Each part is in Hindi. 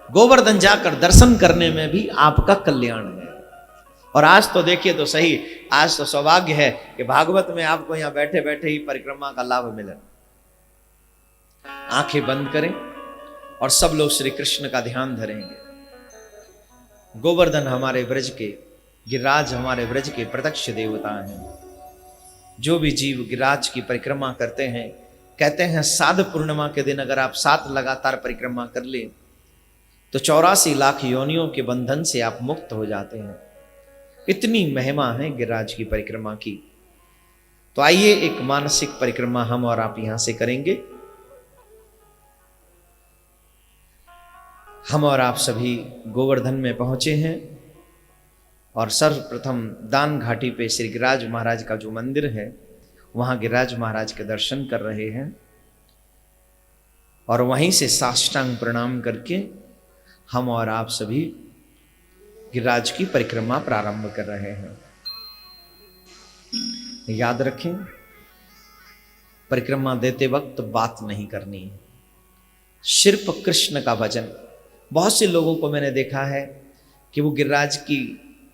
गोवर्धन जाकर दर्शन करने में भी आपका कल्याण है। और आज तो देखिए तो सही, आज तो सौभाग्य है कि भागवत में आपको यहां बैठे बैठे ही परिक्रमा का लाभ मिले। आंखें बंद करें और सब लोग श्री कृष्ण का ध्यान धरेंगे। गोवर्धन हमारे ब्रज के, गिरिराज हमारे ब्रज के प्रत्यक्ष देवता हैं। जो भी जीव गिरिराज की परिक्रमा करते हैं, कहते हैं साध पूर्णिमा के दिन अगर आप 7 लगातार परिक्रमा कर ले तो 84 लाख योनियों के बंधन से आप मुक्त हो जाते हैं। इतनी महिमा है गिरिराज की परिक्रमा की। तो आइए एक मानसिक परिक्रमा हम और आप यहां से करेंगे। हम और आप सभी गोवर्धन में पहुंचे हैं और सर्वप्रथम दान घाटी पे श्री गिरिराज महाराज का जो मंदिर है वहां गिरिराज महाराज के दर्शन कर रहे हैं और वहीं से साष्टांग प्रणाम करके हम और आप सभी गिरिराज की परिक्रमा प्रारंभ कर रहे हैं। याद रखें, परिक्रमा देते वक्त बात नहीं करनी है, सिर्फ कृष्ण का भजन। बहुत से लोगों को मैंने देखा है कि वो गिरिराज की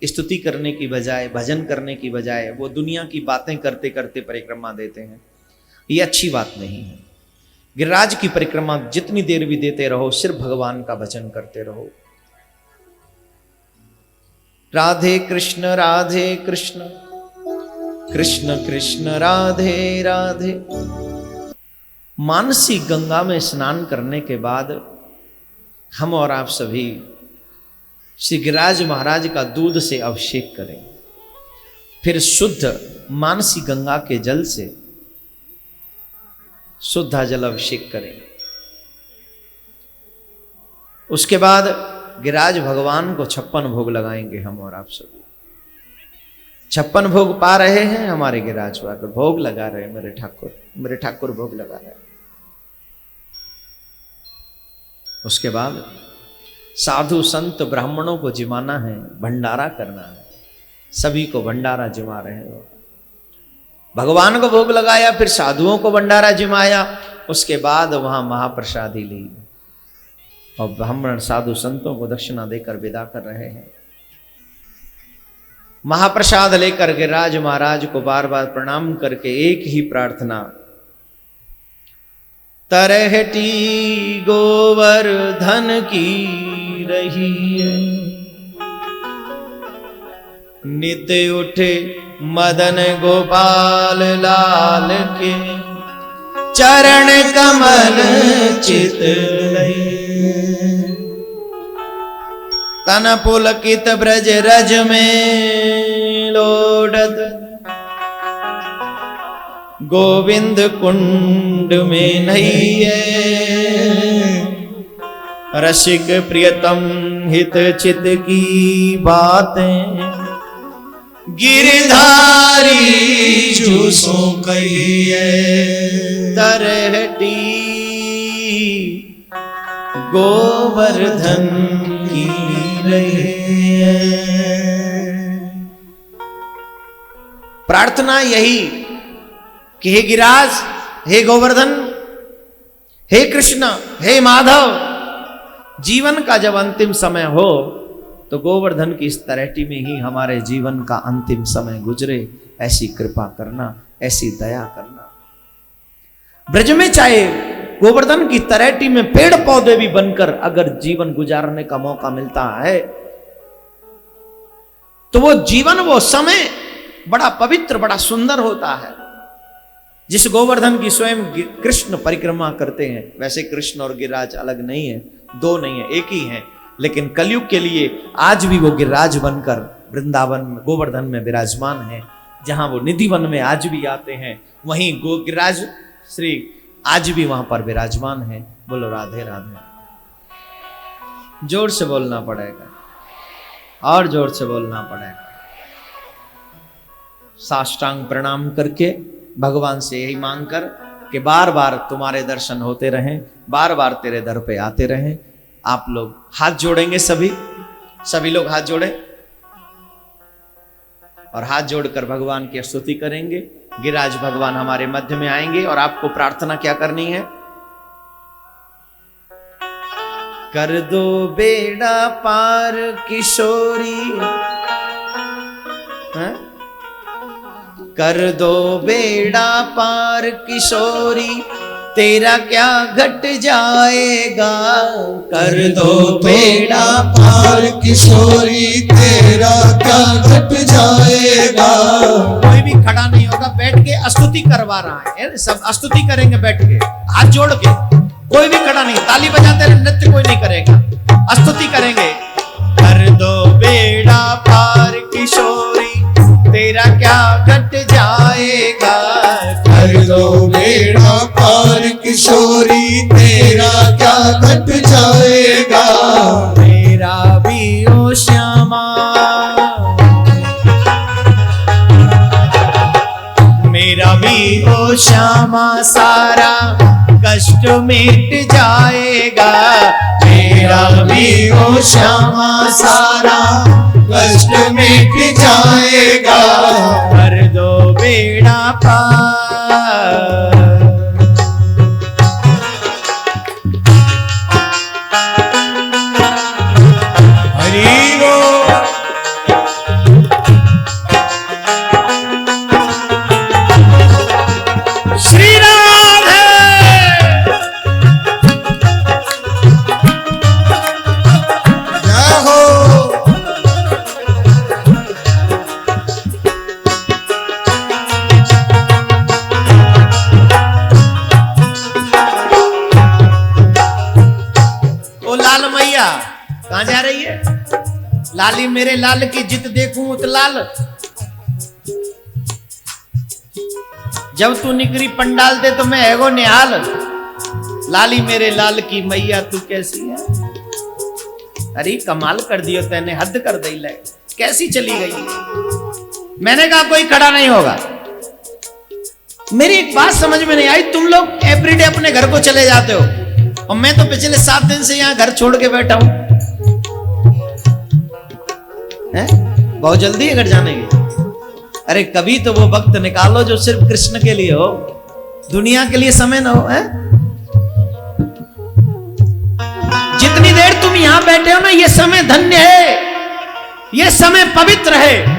स्तुति करने की बजाय, भजन करने की बजाय वो दुनिया की बातें करते करते परिक्रमा देते हैं। ये अच्छी बात नहीं है। गिरिराज की परिक्रमा जितनी देर भी देते रहो, सिर्फ भगवान का भजन करते रहो। राधे कृष्ण कृष्ण कृष्ण राधे राधे। मानसी गंगा में स्नान करने के बाद हम और आप सभी श्री गिरिराज महाराज का दूध से अभिषेक करें। फिर शुद्ध मानसी गंगा के जल से शुद्ध जल अभिषेक करें। उसके बाद गिरिराज भगवान को 56 भोग लगाएंगे हम और आप सभी। 56 भोग पा रहे हैं हमारे गिरिराज पर, भोग लगा रहे हैं मेरे ठाकुर भोग लगा रहे हैं। उसके बाद साधु संत ब्राह्मणों को जिमाना है, भंडारा करना है। सभी को भंडारा जिमा रहे हैं। भगवान को भोग लगाया, फिर साधुओं को भंडारा जिमाया। उसके बाद वहां महाप्रसादी ली और ब्राह्मण साधु संतों को दक्षिणा देकर विदा कर रहे हैं। महाप्रसाद लेकर गिरिराज महाराज को बार बार प्रणाम करके एक ही प्रार्थना, तरहटी गोवर्धन की रही है, नित्य उठे मदन गोपाल लाल के, चरण कमल चित तन पुलकित ब्रज रज में लोडत, गोविंद कुंड में नहिए, रसिक प्रियतम हित चित की बातें, गिरधारी जूसो कहिए, तरहटी गोवर्धन की रही। प्रार्थना यही कि हे गिरिराज, हे गोवर्धन, हे कृष्ण, हे माधव, जीवन का जब अंतिम समय हो तो गोवर्धन की इस तलहटी में ही हमारे जीवन का अंतिम समय गुजरे, ऐसी कृपा करना, ऐसी दया करना। ब्रज में चाहे गोवर्धन की तलहटी में पेड़ पौधे भी बनकर अगर जीवन गुजारने का मौका मिलता है तो वो जीवन, वो समय बड़ा पवित्र, बड़ा सुंदर होता है। जिस गोवर्धन की स्वयं कृष्ण परिक्रमा करते हैं, वैसे कृष्ण और गिरिराज अलग नहीं है, दो नहीं है, एक ही है। लेकिन कलयुग के लिए आज भी वो गिरिराज बनकर वृंदावन में, गोवर्धन में विराजमान है। जहां वो निधि वन में आज भी आते हैं, वहीं गिरिराज श्री आज भी वहां पर विराजमान है। बोलो राधे राधे। जोर से बोलना पड़ेगा और जोर से बोलना पड़ेगा। साष्टांग प्रणाम करके भगवान से यही मांगकर कि बार बार तुम्हारे दर्शन होते रहें, बार बार तेरे दर पे आते रहें। आप लोग हाथ जोड़ेंगे, सभी लोग हाथ जोड़े और हाथ जोड़कर भगवान की स्तुति करेंगे। गिरिराज भगवान हमारे मध्य में आएंगे और आपको प्रार्थना क्या करनी है? कर दो बेड़ा पार किशोरी, है? कर दो बेड़ा पार किशोरी, तेरा क्या घट जाएगा। कर दो बेड़ा पार किशोरी, तेरा क्या घट जाएगा। कोई भी खड़ा नहीं होगा, बैठ के स्तुति करवा रहा है, सब स्तुति करेंगे बैठ के हाथ जोड़ के। कोई भी खड़ा नहीं, ताली बजाते रहे, नृत्य कोई नहीं करेगा, स्तुति करेंगे। कर दो बेड़ा पार किशोरी, तेरा क्या घट जाएगा। कर दो बेड़ा पार किशोरी, तेरा क्या घट जाएगा। मेरा भी ओ श्यामा, मेरा भी ओ श्यामा सारा कष्ट मिट जाएगा। मेरा भी ओ श्यामा सारा कष्ट मिट जाएगा। कर दो बेड़ा पार। हरि बोल। श्री राधे। जय हो। ओ लाल मैया कहां जा रही है। लाली मेरे लाल की जित देखूं उत लाल। जब तू निकरी पंडाल दे तो मैं एगो निहाल। लाली मेरे लाल की मैया तू कैसी है। अरे कमाल कर दियो तैने, हद कर दी ले, कैसी चली गई। मैंने कहा कोई खड़ा नहीं होगा। मेरी एक बात समझ में नहीं आई, तुम लोग एवरीडे अपने घर को चले जाते हो और मैं तो पिछले 7 दिन से यहां घर छोड़ के बैठा हूं। बहुत जल्दी है घर जाने की। अरे कभी तो वो वक्त निकालो जो सिर्फ कृष्ण के लिए हो, दुनिया के लिए समय ना हो। है? जितनी देर तुम यहां बैठे हो ना, ये समय धन्य है, ये समय पवित्र है।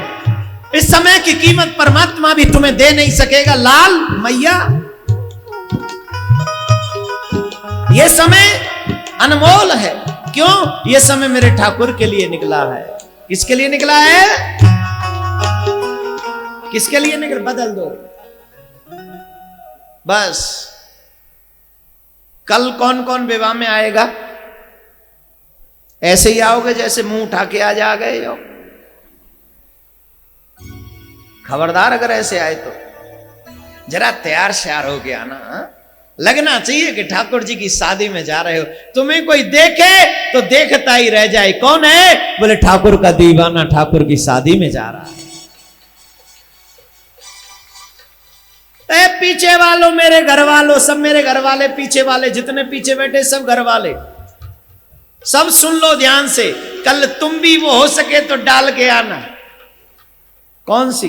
इस समय की कीमत परमात्मा भी तुम्हें दे नहीं सकेगा। लाल मैया, ये समय अनमोल है। क्यों? ये समय मेरे ठाकुर के लिए निकला है। किसके लिए निकला है? किसके लिए निकल? बदल दो बस। कल कौन कौन विवाह में आएगा? ऐसे ही आओगे जैसे मुंह उठा के आज आ गए हो। खबरदार अगर ऐसे आए तो जरा तैयार श्यार हो के आना। हा? लगना चाहिए कि ठाकुर जी की शादी में जा रहे हो। तुम्हें कोई देखे तो देखता ही रह जाए। कौन है? बोले ठाकुर का दीवाना ठाकुर की शादी में जा रहा है। पीछे वालों, मेरे घर वालों, सब मेरे घर वाले, पीछे वाले जितने पीछे बैठे सब घर वाले, सब सुन लो ध्यान से। कल तुम भी वो हो सके तो डाल के आना। कौन सी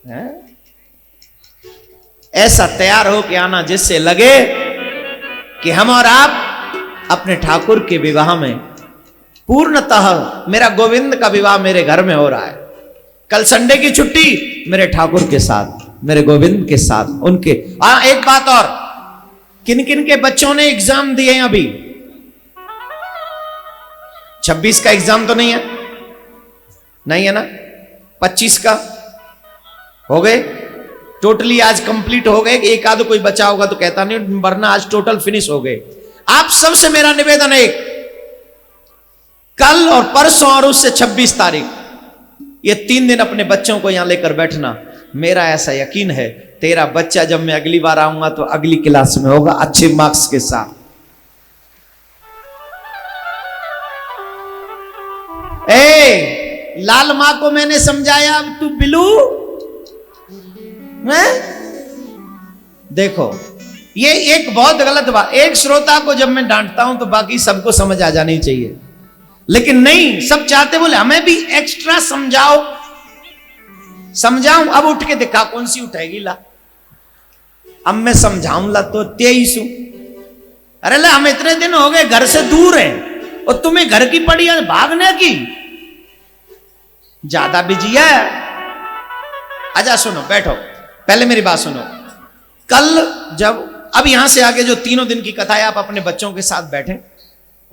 है? ऐसा तैयार हो के आना जिससे लगे कि हम और आप अपने ठाकुर के विवाह में पूर्णतः, मेरा गोविंद का विवाह मेरे घर में हो रहा है। कल संडे की छुट्टी मेरे ठाकुर के साथ, मेरे गोविंद के साथ। उनके एक बात और, किन किन के बच्चों ने एग्जाम दिए हैं अभी? 26 का एग्जाम तो नहीं है? नहीं है ना? 25 का हो गए टोटली, आज कंप्लीट हो गए। एक आध कोई बचा होगा तो कहता नहीं, वरना आज टोटल फिनिश हो गए। आप सबसे मेरा निवेदन है, कल और परसों और उससे 26 तारीख, ये 3 दिन अपने बच्चों को यहां लेकर बैठना। मेरा ऐसा यकीन है तेरा बच्चा जब मैं अगली बार आऊंगा तो अगली क्लास में होगा अच्छे मार्क्स के साथ। लाल मां को मैंने समझाया, अब तू बिलू है? देखो ये एक बहुत गलत बात। एक श्रोता को जब मैं डांटता हूं तो बाकी सबको समझ आ जानी चाहिए, लेकिन नहीं, सब चाहते बोले हमें भी एक्स्ट्रा समझाओ। समझाऊं? अब उठ के दिखा, कौन सी उठाएगी ला? अब मैं समझाऊं ला तो 23 अरे ले हम इतने दिन हो गए घर से दूर है और तुम्हें घर की पड़ी है भागने की, ज्यादा बिजी है। आजा सुनो, बैठो, पहले मेरी बात सुनो। कल जब अब यहां से आगे जो 3 दिन की कथा है, आप अपने बच्चों के साथ बैठे,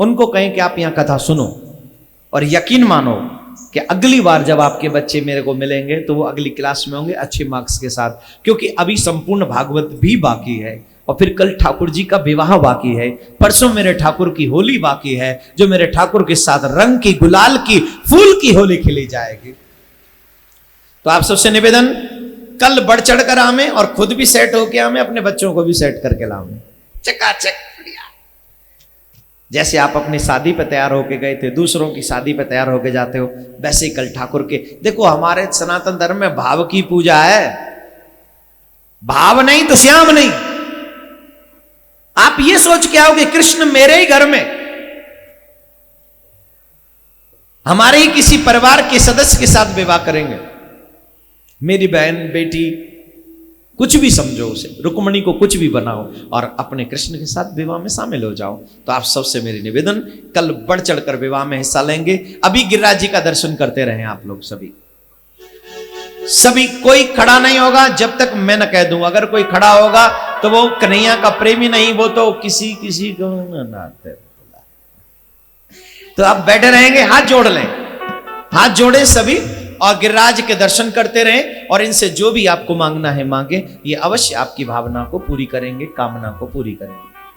उनको कहें कि आप यहां कथा सुनो और यकीन मानो कि अगली बार जब आपके बच्चे मेरे को मिलेंगे तो वो अगली क्लास में होंगे अच्छे मार्क्स के साथ, क्योंकि अभी संपूर्ण भागवत भी बाकी है और फिर कल ठाकुर जी का विवाह बाकी है, परसों मेरे ठाकुर की होली बाकी है, जो मेरे ठाकुर के साथ रंग की, गुलाल की, फूल की होली खेली जाएगी। तो आप सबसे निवेदन, कल बढ़ चढ़ कर आवे और खुद भी सेट होके आवे, अपने बच्चों को भी सेट करके लावे, चकाचक। जैसे आप अपनी शादी पे तैयार होके गए थे, दूसरों की शादी पे तैयार होके जाते हो, वैसे ही कल ठाकुर के। देखो हमारे सनातन धर्म में भाव की पूजा है, भाव नहीं तो श्याम नहीं। आप ये सोच के आओ कि कृष्ण मेरे ही घर में, हमारे ही किसी परिवार के सदस्य के साथ विवाह करेंगे, मेरी बहन बेटी कुछ भी समझो उसे, रुक्मणी को कुछ भी बनाओ और अपने कृष्ण के साथ विवाह में शामिल हो जाओ। तो आप सबसे मेरी निवेदन, कल बढ़ चढ़कर विवाह में हिस्सा लेंगे। अभी गिरिराज जी का दर्शन करते रहे आप लोग सभी, कोई खड़ा नहीं होगा जब तक मैं न कह दूं। अगर कोई खड़ा होगा तो वो कन्हैया का प्रेमी नहीं, वो तो किसी को नाते। तो आप बैठे रहेंगे, हाथ जोड़ लें, हाथ जोड़े सभी और गिरिराज के दर्शन करते रहें और इनसे जो भी आपको मांगना है मांगे, ये अवश्य आपकी भावना को पूरी करेंगे, कामना को पूरी करेंगे।